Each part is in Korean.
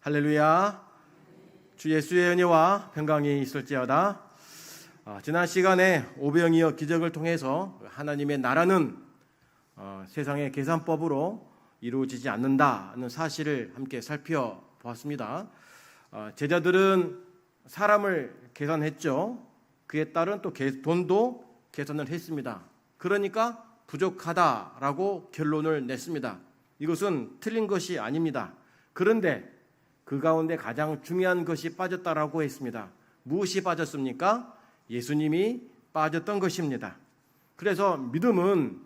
할렐루야. 주 예수의 은혜와 평강이 있을지어다. 지난 시간에 오병이어 기적을 통해서 하나님의 나라는 세상의 계산법으로 이루어지지 않는다는 사실을 함께 살펴보았습니다. 제자들은 사람을 계산했죠. 그에 따른 또 돈도 계산을 했습니다. 그러니까 부족하다라고 결론을 냈습니다. 이것은 틀린 것이 아닙니다. 그런데 그 가운데 가장 중요한 것이 빠졌다라고 했습니다. 무엇이 빠졌습니까? 예수님이 빠졌던 것입니다. 그래서 믿음은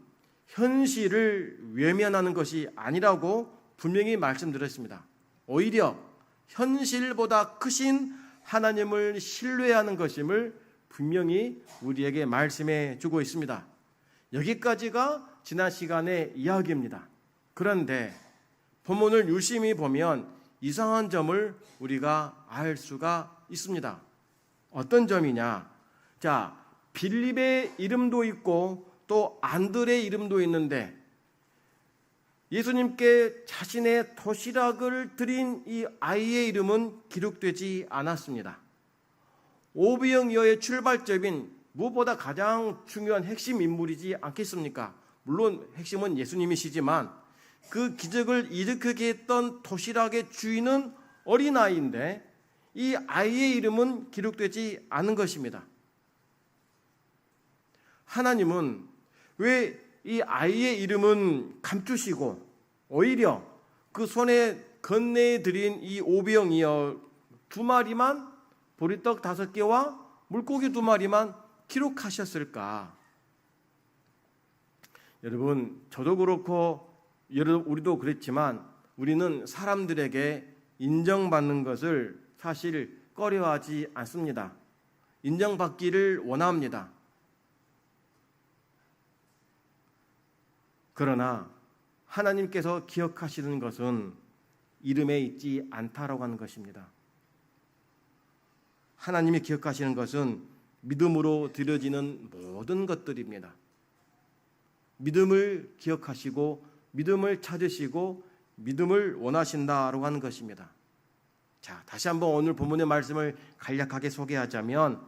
현실을 외면하는 것이 아니라고 분명히 말씀드렸습니다. 오히려 현실보다 크신 하나님을 신뢰하는 것임을 분명히 우리에게 말씀해 주고 있습니다. 여기까지가 지난 시간의 이야기입니다. 그런데 본문을 유심히 보면 이상한 점을 우리가 알 수가 있습니다. 어떤 점이냐? 자, 빌립의 이름도 있고 또 안드레의 이름도 있는데 예수님께 자신의 도시락을 드린 이 아이의 이름은 기록되지 않았습니다. 오병이어의 출발점인 무엇보다 가장 중요한 핵심 인물이지 않겠습니까? 물론 핵심은 예수님이시지만 그 기적을 일으키게 했던 도시락의 주인은 어린아이인데 이 아이의 이름은 기록되지 않은 것입니다. 하나님은 왜 이 아이의 이름은 감추시고 오히려 그 손에 건네드린 이 오병이어 2마리만 보리떡 5개와 물고기 2마리만 기록하셨을까? 여러분, 저도 그렇고 우리도 그랬지만 우리는 사람들에게 인정받는 것을 사실 꺼려하지 않습니다. 인정받기를 원합니다. 그러나 하나님께서 기억하시는 것은 이름에 있지 않다라고 하는 것입니다. 하나님이 기억하시는 것은 믿음으로 드려지는 모든 것들입니다. 믿음을 기억하시고 믿음을 찾으시고 믿음을 원하신다라고 하는 것입니다. 자, 다시 한번 오늘 본문의 말씀을 간략하게 소개하자면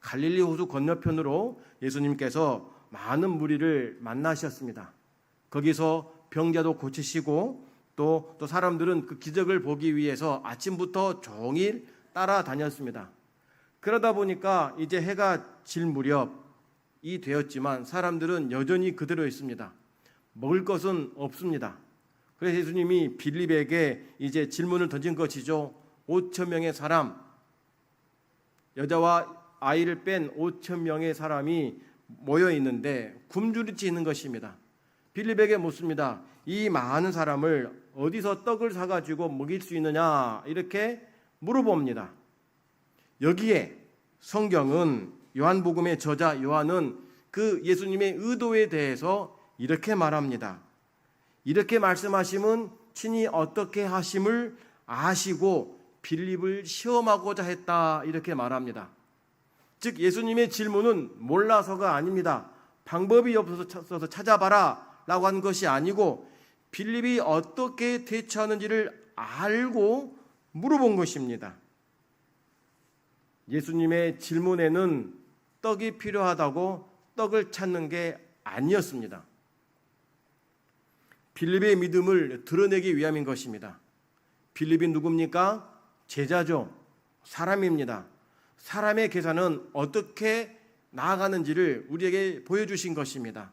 갈릴리 호수 건너편으로 예수님께서 많은 무리를 만나셨습니다. 거기서 병자도 고치시고 또 사람들은 그 기적을 보기 위해서 아침부터 종일 따라다녔습니다. 그러다 보니까 이제 해가 질 무렵이 되었지만 사람들은 여전히 그대로 있습니다. 먹을 것은 없습니다. 그래서 예수님이 빌립에게 이제 질문을 던진 것이죠. 5,000명의 사람, 여자와 아이를 뺀 5,000명의 사람이 모여 있는데 굶주리지 있는 것입니다. 빌립에게 묻습니다. 이 많은 사람을 어디서 떡을 사가지고 먹일 수 있느냐 이렇게 물어봅니다. 여기에 성경은 요한복음의 저자 요한은 그 예수님의 의도에 대해서 이렇게 말합니다. 이렇게 말씀하심은 친히 어떻게 하심을 아시고 빌립을 시험하고자 했다 이렇게 말합니다. 즉 예수님의 질문은 몰라서가 아닙니다. 방법이 없어서 찾아봐라 라고 한 것이 아니고 빌립이 어떻게 대처하는지를 알고 물어본 것입니다. 예수님의 질문에는 떡이 필요하다고 떡을 찾는 게 아니었습니다. 빌립의 믿음을 드러내기 위함인 것입니다. 빌립이 누굽니까? 제자죠. 사람입니다. 사람의 계산은 어떻게 나아가는지를 우리에게 보여주신 것입니다.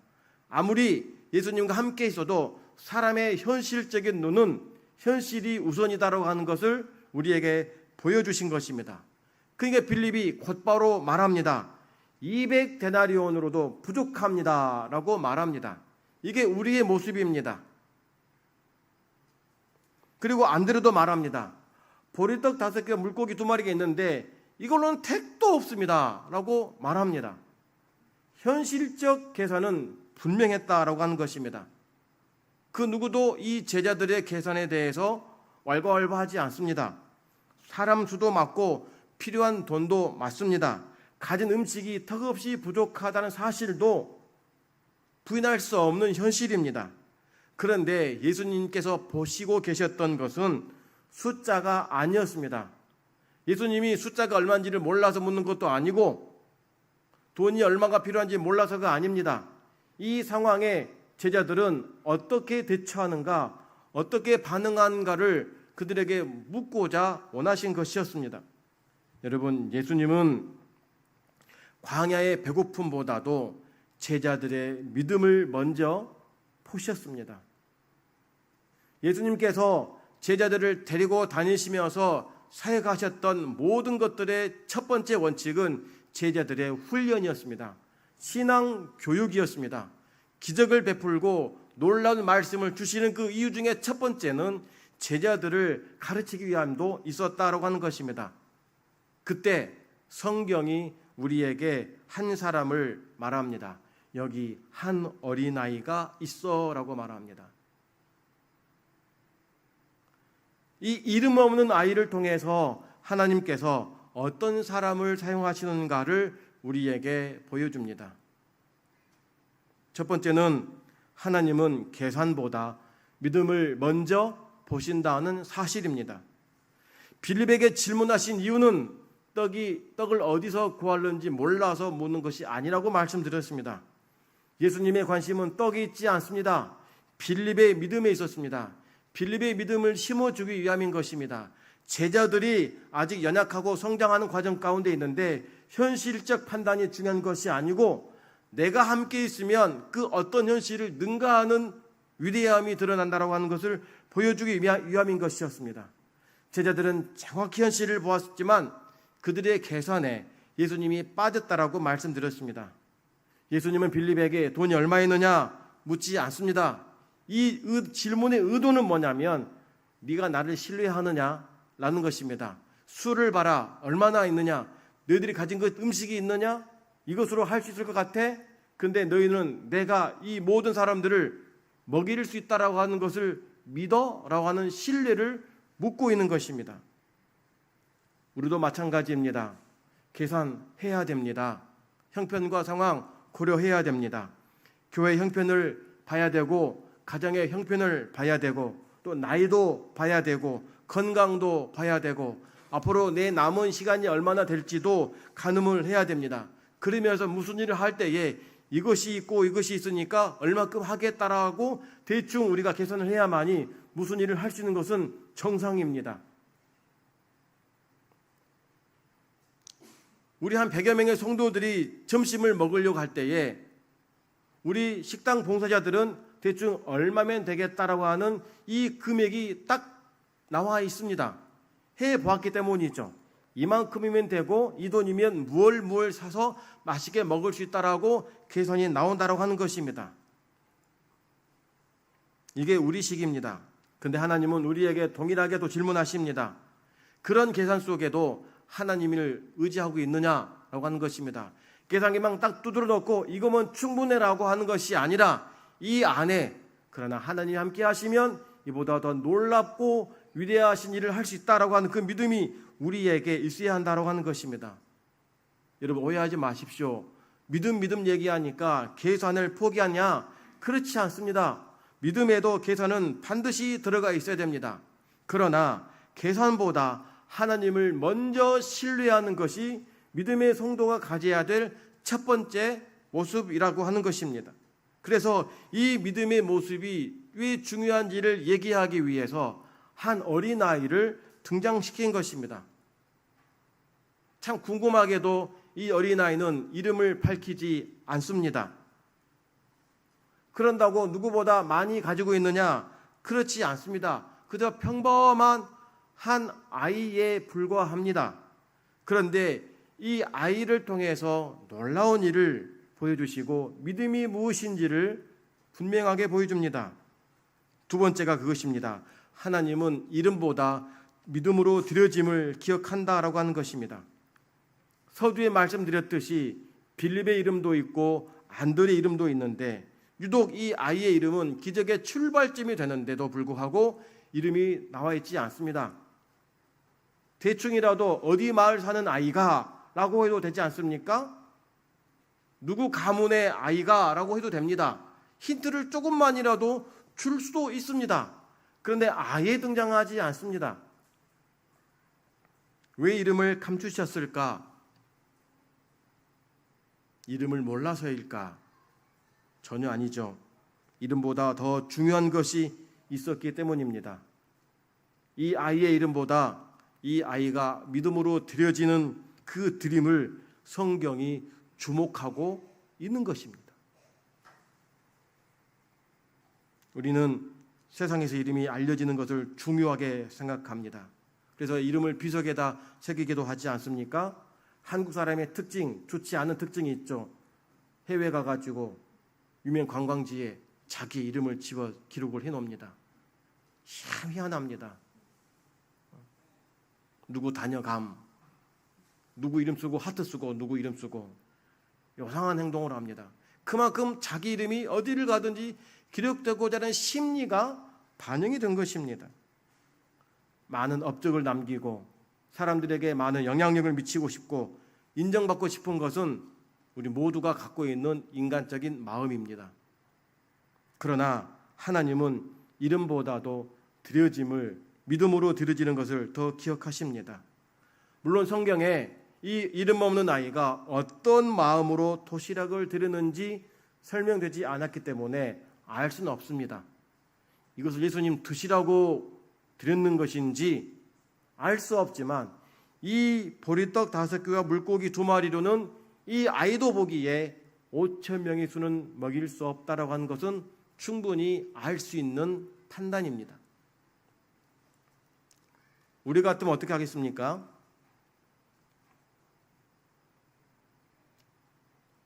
아무리 예수님과 함께 있어도 사람의 현실적인 눈은 현실이 우선이다라고 하는 것을 우리에게 보여주신 것입니다. 그러니까 빌립이 곧바로 말합니다. 200데나리온으로도 부족합니다 라고 말합니다. 이게 우리의 모습입니다. 그리고 안드레도 말합니다. 보리떡 5개, 물고기 2마리가 있는데 이걸로는 택도 없습니다 라고 말합니다. 현실적 계산은 분명했다라고 하는 것입니다. 그 누구도 이 제자들의 계산에 대해서 왈가왈부하지 않습니다. 사람 수도 맞고 필요한 돈도 맞습니다. 가진 음식이 턱없이 부족하다는 사실도 부인할 수 없는 현실입니다. 그런데 예수님께서 보시고 계셨던 것은 숫자가 아니었습니다. 예수님이 숫자가 얼마인지를 몰라서 묻는 것도 아니고 돈이 얼마가 필요한지 몰라서가 아닙니다. 이 상황에 제자들은 어떻게 대처하는가, 어떻게 반응하는가를 그들에게 묻고자 원하신 것이었습니다. 여러분, 예수님은 광야의 배고픔보다도 제자들의 믿음을 먼저 보셨습니다. 예수님께서 제자들을 데리고 다니시면서 사역하셨던 모든 것들의 첫 번째 원칙은 제자들의 훈련이었습니다. 신앙 교육이었습니다. 기적을 베풀고 놀라운 말씀을 주시는 그 이유 중에 첫 번째는 제자들을 가르치기 위함도 있었다라고 하는 것입니다. 그때 성경이 우리에게 한 사람을 말합니다. 여기 한 어린아이가 있어라고 말합니다. 이 이름 없는 아이를 통해서 하나님께서 어떤 사람을 사용하시는가를 우리에게 보여줍니다. 첫 번째는 하나님은 계산보다 믿음을 먼저 보신다는 사실입니다. 빌립에게 질문하신 이유는 떡을 어디서 구하는지 몰라서 묻는 것이 아니라고 말씀드렸습니다. 예수님의 관심은 떡이 있지 않습니다. 빌립의 믿음에 있었습니다. 빌립의 믿음을 심어주기 위함인 것입니다. 제자들이 아직 연약하고 성장하는 과정 가운데 있는데 현실적 판단이 중요한 것이 아니고 내가 함께 있으면 그 어떤 현실을 능가하는 위대함이 드러난다고 하는 것을 보여주기 위함인 것이었습니다. 제자들은 정확히 현실을 보았지만 그들의 계산에 예수님이 빠졌다라고 말씀드렸습니다. 예수님은 빌립에게 돈이 얼마 있느냐 묻지 않습니다. 이 질문의 의도는 뭐냐면 네가 나를 신뢰하느냐라는 것입니다. 술을 봐라, 얼마나 있느냐, 너희들이 가진 것 음식이 있느냐, 이것으로 할 수 있을 것 같아? 근데 너희는 내가 이 모든 사람들을 먹일 수 있다라고 하는 것을 믿어? 라고 하는 신뢰를 묻고 있는 것입니다. 우리도 마찬가지입니다. 계산해야 됩니다. 형편과 상황 고려해야 됩니다. 교회 형편을 봐야 되고 가정의 형편을 봐야 되고 또 나이도 봐야 되고 건강도 봐야 되고 앞으로 내 남은 시간이 얼마나 될지도 가늠을 해야 됩니다. 그러면서 무슨 일을 할 때에 이것이 있고 이것이 있으니까 얼마큼 하겠다라고 대충 우리가 계산을 해야만이 무슨 일을 할 수 있는 것은 정상입니다. 우리 한 100여 명의 성도들이 점심을 먹으려고 할 때에 우리 식당 봉사자들은 대충 얼마면 되겠다라고 하는 이 금액이 딱 나와 있습니다. 해보았기 때문이죠. 이만큼이면 되고 이 돈이면 무얼 사서 맛있게 먹을 수 있다라고 계산이 나온다라고 하는 것입니다. 이게 우리식입니다. 근데 하나님은 우리에게 동일하게도 질문하십니다. 그런 계산 속에도 하나님을 의지하고 있느냐라고 하는 것입니다. 계산기만 딱 두드려 놓고 이거면 충분해라고 하는 것이 아니라 이 안에 그러나 하나님이 함께 하시면 이보다 더 놀랍고 위대하신 일을 할 수 있다라고 하는 그 믿음이 우리에게 있어야 한다라고 하는 것입니다. 여러분 오해하지 마십시오. 믿음 얘기하니까 계산을 포기하냐? 그렇지 않습니다. 믿음에도 계산은 반드시 들어가 있어야 됩니다. 그러나 계산보다 하나님을 먼저 신뢰하는 것이 믿음의 성도가 가져야 될 첫 번째 모습이라고 하는 것입니다. 그래서 이 믿음의 모습이 왜 중요한지를 얘기하기 위해서 한 어린아이를 등장시킨 것입니다. 참 궁금하게도 이 어린아이는 이름을 밝히지 않습니다. 그런다고 누구보다 많이 가지고 있느냐? 그렇지 않습니다. 그저 평범한 한 아이에 불과합니다. 그런데 이 아이를 통해서 놀라운 일을 보여주시고 믿음이 무엇인지를 분명하게 보여줍니다. 두 번째가 그것입니다. 하나님은 이름보다 믿음으로 드려짐을 기억한다라고 하는 것입니다. 서두에 말씀드렸듯이 빌립의 이름도 있고 안드레의 이름도 있는데 유독 이 아이의 이름은 기적의 출발점이 되는데도 불구하고 이름이 나와 있지 않습니다. 대충이라도 어디 마을 사는 아이가 라고 해도 되지 않습니까? 누구 가문의 아이가 라고 해도 됩니다. 힌트를 조금만이라도 줄 수도 있습니다. 그런데 아예 등장하지 않습니다. 왜 이름을 감추셨을까? 이름을 몰라서일까? 전혀 아니죠. 이름보다 더 중요한 것이 있었기 때문입니다. 이 아이의 이름보다 이 아이가 믿음으로 드려지는 그 드림을 성경이 주목하고 있는 것입니다. 우리는 세상에서 이름이 알려지는 것을 중요하게 생각합니다. 그래서 이름을 비석에다 새기기도 하지 않습니까? 한국 사람의 특징, 좋지 않은 특징이 있죠. 해외 가가지고 유명 관광지에 자기 이름을 집어 기록을 해놓습니다. 참 희한합니다. 누구 다녀감, 누구 이름 쓰고 하트 쓰고 누구 이름 쓰고 요상한 행동을 합니다. 그만큼 자기 이름이 어디를 가든지 기록되고자 하는 심리가 반영이 된 것입니다. 많은 업적을 남기고 사람들에게 많은 영향력을 미치고 싶고 인정받고 싶은 것은 우리 모두가 갖고 있는 인간적인 마음입니다. 그러나 하나님은 이름보다도 드려짐을 믿음으로 드려지는 것을 더 기억하십니다. 물론 성경에 이 이름 없는 아이가 어떤 마음으로 도시락을 드렸는지 설명되지 않았기 때문에 알 수는 없습니다. 이것을 예수님 드시라고 드렸는 것인지 알 수 없지만 이 보리떡 5개와 물고기 2마리로는 이 아이도 보기에 5,000명의 수는 먹일 수 없다라고 하는 것은 충분히 알 수 있는 판단입니다. 우리 같으면 어떻게 하겠습니까?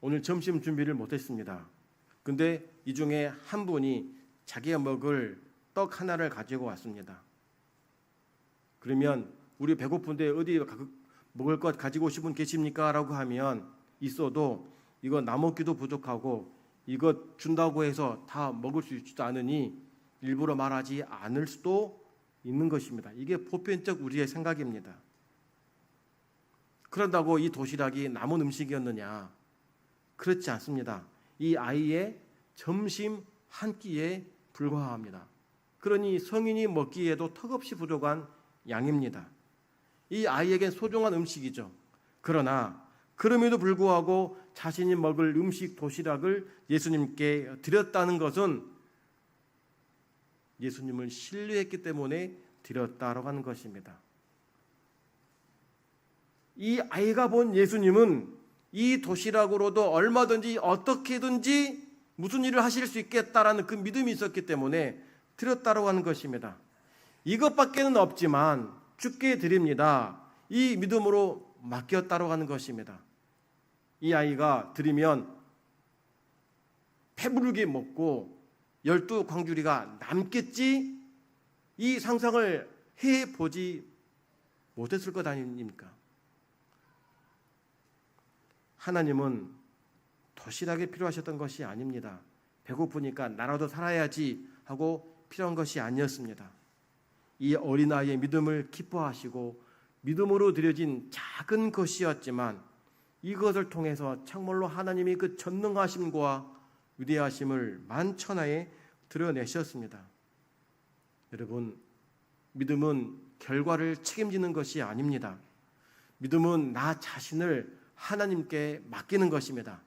오늘 점심 준비를 못했습니다. 근데 이 중에 한 분이 자기가 먹을 떡 하나를 가지고 왔습니다. 그러면 우리 배고픈데 어디 먹을 것 가지고 오신 분 계십니까? 라고 하면 있어도 이거 나 먹기도 부족하고 이것 준다고 해서 다 먹을 수 있지도 않으니 일부러 말하지 않을 수도 있는 것입니다. 이게 보편적 우리의 생각입니다. 그런다고 이 도시락이 남은 음식이었느냐? 그렇지 않습니다. 이 아이의 점심 한 끼에 불과합니다. 그러니 성인이 먹기에도 턱없이 부족한 양입니다. 이 아이에겐 소중한 음식이죠. 그러나 그럼에도 불구하고 자신이 먹을 음식 도시락을 예수님께 드렸다는 것은 예수님을 신뢰했기 때문에 드렸다라고 하는 것입니다. 이 아이가 본 예수님은 이 도시락으로도 얼마든지 어떻게든지 무슨 일을 하실 수 있겠다라는 그 믿음이 있었기 때문에 드렸다라고 하는 것입니다. 이것밖에는 없지만 주께 드립니다. 이 믿음으로 맡겼다라고 하는 것입니다. 이 아이가 드리면 배부르게 먹고 12광주리가 남겠지, 이 상상을 해보지 못했을 것 아닙니까? 하나님은 도시락이 필요하셨던 것이 아닙니다. 배고프니까 나라도 살아야지 하고 필요한 것이 아니었습니다. 이 어린아이의 믿음을 기뻐하시고 믿음으로 드려진 작은 것이었지만 이것을 통해서 참말로 하나님이 그 전능하심과 위대하심을 만천하에 드러내셨습니다. 여러분, 믿음은 결과를 책임지는 것이 아닙니다. 믿음은 나 자신을 하나님께 맡기는 것입니다.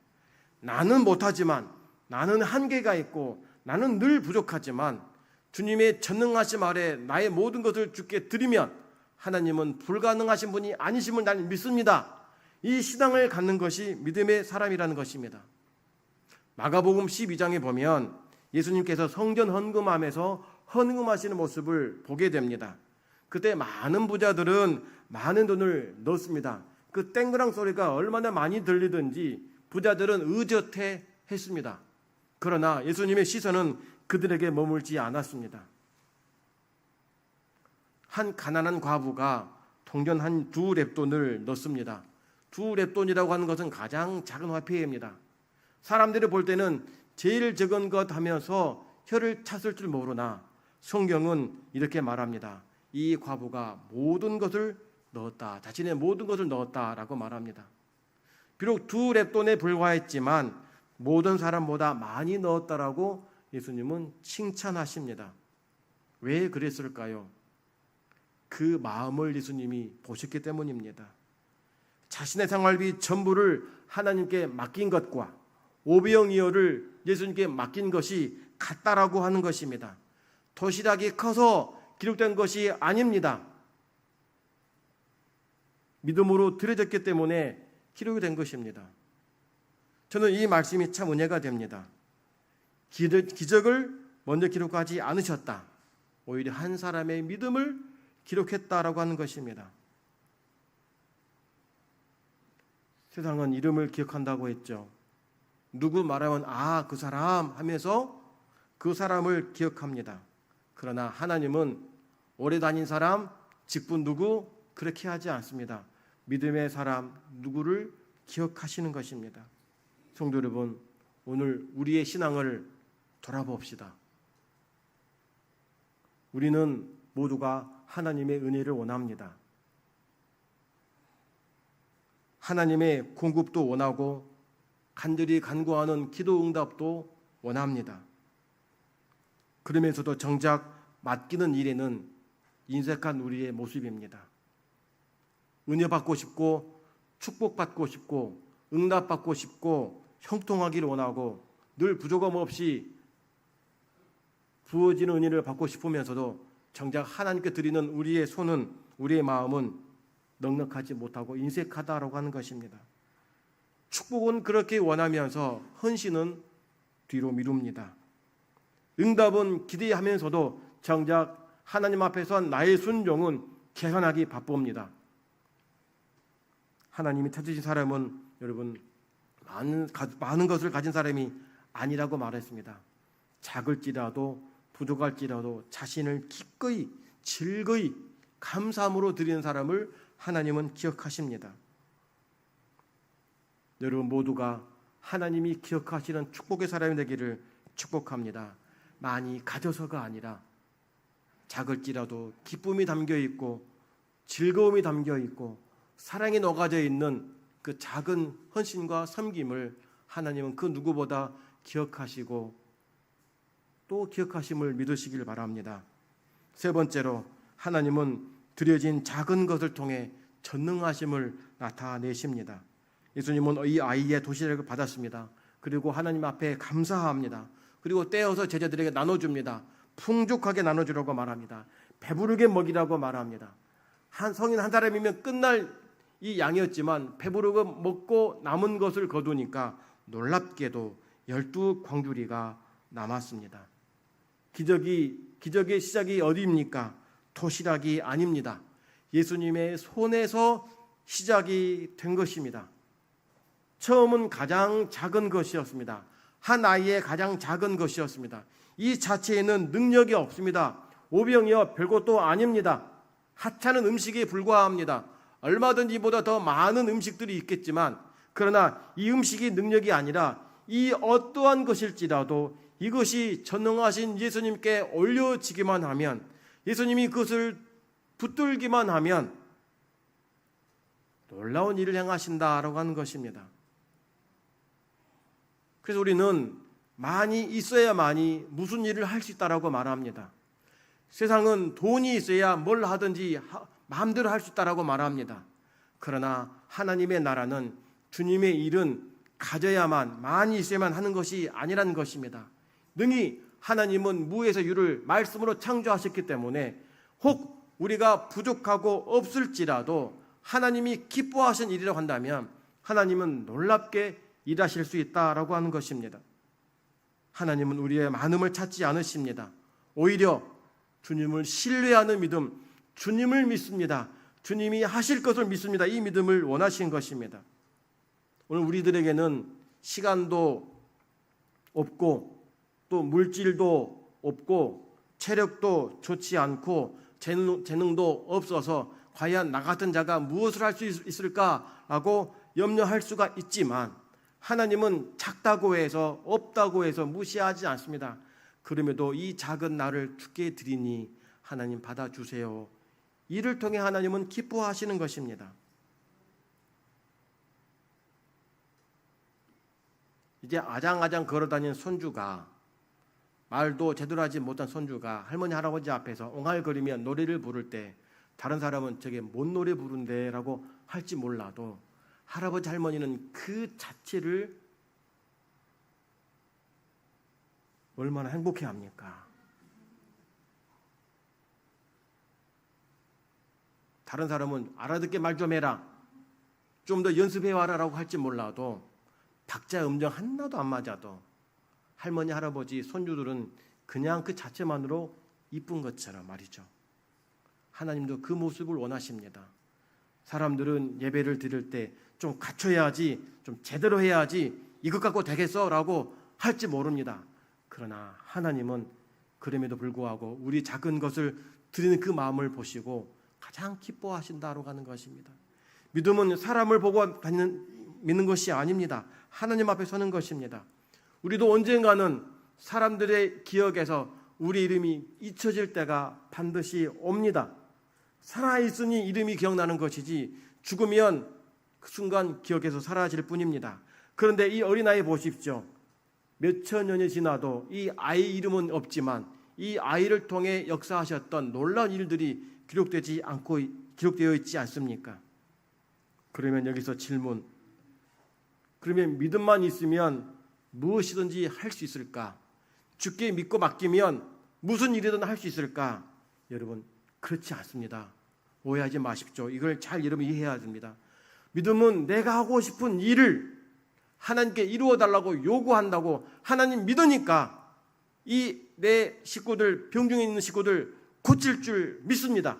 나는 못하지만, 나는 한계가 있고, 나는 늘 부족하지만 주님의 전능하심 아래 나의 모든 것을 주께 드리면 하나님은 불가능하신 분이 아니심을 나는 믿습니다. 이 신앙을 갖는 것이 믿음의 사람이라는 것입니다. 마가복음 12장에 보면 예수님께서 성전 헌금함에서 헌금하시는 모습을 보게 됩니다. 그때 많은 부자들은 많은 돈을 넣었습니다. 그 땡그랑 소리가 얼마나 많이 들리든지 부자들은 의젓해 했습니다. 그러나 예수님의 시선은 그들에게 머물지 않았습니다. 한 가난한 과부가 동전 한 2렙돈을 넣습니다. 2렙돈이라고 하는 것은 가장 작은 화폐입니다. 사람들이 볼 때는 제일 적은 것 하면서 혀를 찼을 줄 모르나 성경은 이렇게 말합니다. 이 과부가 모든 것을 넣었다. 자신의 모든 것을 넣었다라고 말합니다. 비록 2렙돈에 불과했지만 모든 사람보다 많이 넣었다라고 예수님은 칭찬하십니다. 왜 그랬을까요? 그 마음을 예수님이 보셨기 때문입니다. 자신의 생활비 전부를 하나님께 맡긴 것과 오병이어를 예수님께 맡긴 것이 같다라고 하는 것입니다. 도시락이 커서 기록된 것이 아닙니다. 믿음으로 드려졌기 때문에 기록이 된 것입니다. 저는 이 말씀이 참 은혜가 됩니다. 기적을 먼저 기록하지 않으셨다. 오히려 한 사람의 믿음을 기록했다라고 하는 것입니다. 세상은 이름을 기억한다고 했죠. 누구 말하면 그 사람 하면서 그 사람을 기억합니다. 그러나 하나님은 오래 다닌 사람, 직분 누구 그렇게 하지 않습니다. 믿음의 사람 누구를 기억하시는 것입니다. 성도 여러분, 오늘 우리의 신앙을 돌아봅시다. 우리는 모두가 하나님의 은혜를 원합니다. 하나님의 공급도 원하고 간절히 간구하는 기도 응답도 원합니다. 그러면서도 정작 맡기는 일에는 인색한 우리의 모습입니다. 은혜 받고 싶고 축복받고 싶고 응답받고 싶고 형통하기를 원하고 늘 부족함 없이 부어지는 은혜를 받고 싶으면서도 정작 하나님께 드리는 우리의 손은, 우리의 마음은 넉넉하지 못하고 인색하다라고 하는 것입니다. 축복은 그렇게 원하면서 헌신은 뒤로 미룹니다. 응답은 기대하면서도 정작 하나님 앞에서 나의 순종은 계산하기 바쁩니다. 하나님이 찾으신 사람은 여러분 많은 것을 가진 사람이 아니라고 말했습니다. 작을지라도 부족할지라도 자신을 기꺼이 즐거이 감사함으로 드리는 사람을 하나님은 기억하십니다. 여러분 모두가 하나님이 기억하시는 축복의 사람이 되기를 축복합니다. 많이 가져서가 아니라 작을지라도 기쁨이 담겨 있고 즐거움이 담겨 있고 사랑이 녹아져 있는 그 작은 헌신과 섬김을 하나님은 그 누구보다 기억하시고 또 기억하심을 믿으시길 바랍니다. 세 번째로 하나님은 드려진 작은 것을 통해 전능하심을 나타내십니다. 예수님은 이 아이의 도시락을 받았습니다. 그리고 하나님 앞에 감사합니다. 그리고 떼어서 제자들에게 나눠줍니다. 풍족하게 나눠주라고 말합니다. 배부르게 먹이라고 말합니다. 성인 한 사람이면 끝날 이 양이었지만 배부르고 먹고 남은 것을 거두니까 놀랍게도 12광주리가 남았습니다. 기적의 시작이 어디입니까? 도시락이 아닙니다. 예수님의 손에서 시작이 된 것입니다. 처음은 가장 작은 것이었습니다. 한 아이의 가장 작은 것이었습니다. 이 자체에는 능력이 없습니다. 오병이어 별것도 아닙니다. 하찮은 음식에 불과합니다. 얼마든지 보다 더 많은 음식들이 있겠지만 그러나 이 음식이 능력이 아니라 이 어떠한 것일지라도 이것이 전능하신 예수님께 올려지기만 하면 예수님이 그것을 붙들기만 하면 놀라운 일을 행하신다라고 하는 것입니다. 그래서 우리는 많이 있어야만이 무슨 일을 할 수 있다라고 말합니다. 세상은 돈이 있어야 뭘 하든지 마음대로 할 수 있다라고 말합니다. 그러나 하나님의 나라는 주님의 일은 가져야만 많이 있어야만 하는 것이 아니라는 것입니다. 능히 하나님은 무에서 유를 말씀으로 창조하셨기 때문에 혹 우리가 부족하고 없을지라도 하나님이 기뻐하신 일이라고 한다면 하나님은 놀랍게 일하실 수 있다라고 하는 것입니다. 하나님은 우리의 많음을 찾지 않으십니다. 오히려 주님을 신뢰하는 믿음, 주님을 믿습니다. 주님이 하실 것을 믿습니다. 이 믿음을 원하신 것입니다. 오늘 우리들에게는 시간도 없고 또 물질도 없고 체력도 좋지 않고 재능도 없어서 과연 나 같은 자가 무엇을 할 수 있을까라고 염려할 수가 있지만 하나님은 작다고 해서 없다고 해서 무시하지 않습니다. 그럼에도 이 작은 나를 주께 드리니 하나님 받아주세요. 이를 통해 하나님은 기뻐하시는 것입니다. 이제 아장아장 걸어다니는 손주가 말도 제대로 하지 못한 손주가 할머니 할아버지 앞에서 옹알거리며 노래를 부를 때 다른 사람은 저게 뭔 노래 부른데 라고 할지 몰라도 할아버지 할머니는 그 자체를 얼마나 행복해합니까? 다른 사람은 알아듣게 말 좀 해라, 좀 더 연습해와라 라고 할지 몰라도 박자 음정 하나도 안 맞아도 할머니 할아버지 손주들은 그냥 그 자체만으로 이쁜 것처럼 말이죠. 하나님도 그 모습을 원하십니다. 사람들은 예배를 드릴 때 좀 갖춰야지, 좀 제대로 해야지, 이것 갖고 되겠어 라고 할지 모릅니다. 그러나 하나님은 그럼에도 불구하고 우리 작은 것을 드리는 그 마음을 보시고 가장 기뻐하신다고 하는 것입니다. 믿음은 사람을 보고 믿는 것이 아닙니다. 하나님 앞에 서는 것입니다. 우리도 언젠가는 사람들의 기억에서 우리 이름이 잊혀질 때가 반드시 옵니다. 살아있으니 이름이 기억나는 것이지 죽으면 그 순간 기억에서 사라질 뿐입니다. 그런데 이 어린아이 보십시오. 몇천 년이 지나도 이 아이 이름은 없지만 이 아이를 통해 역사하셨던 놀라운 일들이 기록되어 있지 않습니까? 그러면 여기서 질문, 그러면 믿음만 있으면 무엇이든지 할 수 있을까? 주께 믿고 맡기면 무슨 일이든 할 수 있을까? 여러분, 그렇지 않습니다. 오해하지 마십시오. 이걸 잘 여러분 이해해야 됩니다. 믿음은 내가 하고 싶은 일을 하나님께 이루어 달라고 요구한다고 하나님 믿으니까 이 내 식구들, 병중에 있는 식구들 고칠 줄 믿습니다.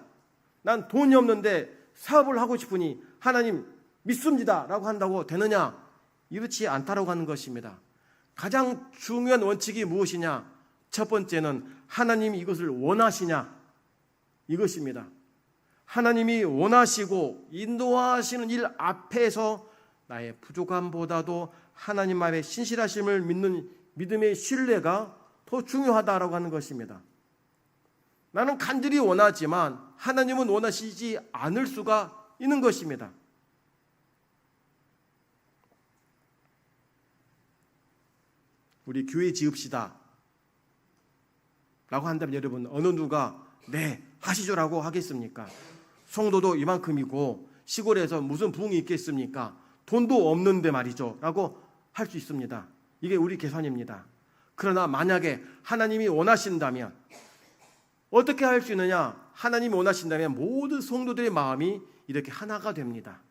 난 돈이 없는데 사업을 하고 싶으니 하나님 믿습니다 라고 한다고 되느냐? 이렇지 않다라고 하는 것입니다. 가장 중요한 원칙이 무엇이냐? 첫 번째는 하나님이 이것을 원하시냐? 이것입니다. 하나님이 원하시고 인도하시는 일 앞에서 나의 부족함보다도 하나님 앞에 신실하심을 믿는 믿음의 신뢰가 더 중요하다라고 하는 것입니다. 나는 간절히 원하지만 하나님은 원하시지 않을 수가 있는 것입니다. 우리 교회 지읍시다 라고 한다면 여러분 어느 누가 네 하시죠라고 하겠습니까? 성도도 이만큼이고 시골에서 무슨 부흥이 있겠습니까? 돈도 없는데 말이죠 라고 할 수 있습니다. 이게 우리 계산입니다. 그러나 만약에 하나님이 원하신다면 어떻게 할 수 있느냐? 하나님이 원하신다면 모든 성도들의 마음이 이렇게 하나가 됩니다.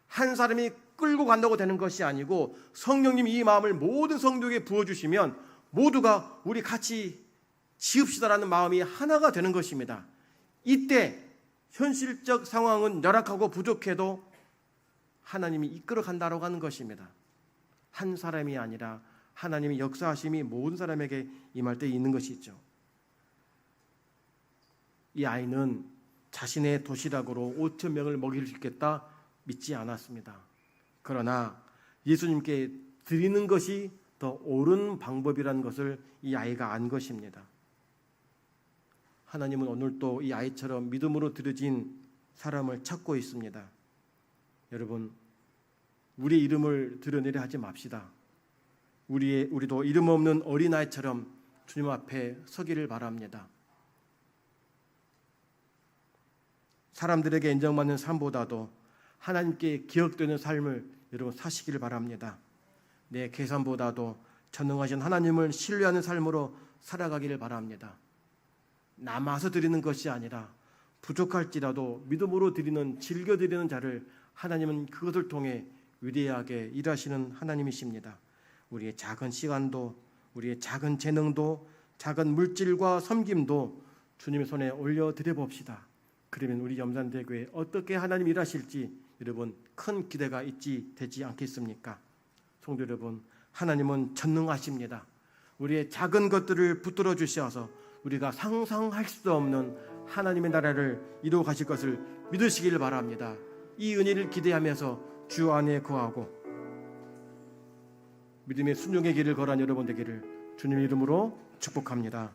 한 사람이 끌고 간다고 되는 것이 아니고 성령님이 이 마음을 모든 성도에게 부어주시면 모두가 우리 같이 지읍시다라는 마음이 하나가 되는 것입니다. 이때 현실적 상황은 열악하고 부족해도 하나님이 이끌어 간다고 하는 것입니다. 한 사람이 아니라 하나님의 역사하심이 모든 사람에게 임할 때 있는 것이죠. 이 아이는 자신의 도시락으로 5천 명을 먹일 수 있겠다 믿지 않았습니다. 그러나 예수님께 드리는 것이 더 옳은 방법이라는 것을 이 아이가 안 것입니다. 하나님은 오늘도 이 아이처럼 믿음으로 드려진 사람을 찾고 있습니다. 여러분, 우리 이름을 드러내려 하지 맙시다. 우리도 이름 없는 어린아이처럼 주님 앞에 서기를 바랍니다. 사람들에게 인정받는 삶보다도 하나님께 기억되는 삶을 여러분 사시기를 바랍니다. 내 계산보다도 전능하신 하나님을 신뢰하는 삶으로 살아가기를 바랍니다. 남아서 드리는 것이 아니라 부족할지라도 믿음으로 드리는, 즐겨 드리는 자를 하나님은 그것을 통해 위대하게 일하시는 하나님이십니다. 우리의 작은 시간도, 우리의 작은 재능도, 작은 물질과 섬김도 주님의 손에 올려드려 봅시다. 그러면 우리 염산대교회 어떻게 하나님 일하실지 여러분 큰 기대가 되지 않겠습니까? 성도 여러분, 하나님은 전능하십니다. 우리의 작은 것들을 붙들어 주셔서 우리가 상상할 수 없는 하나님의 나라를 이루어 가실 것을 믿으시기를 바랍니다. 이 은혜를 기대하면서 주 안에 거하고 믿음의 순종의 길을 걸어간 여러분 되기를 주님의 이름으로 축복합니다.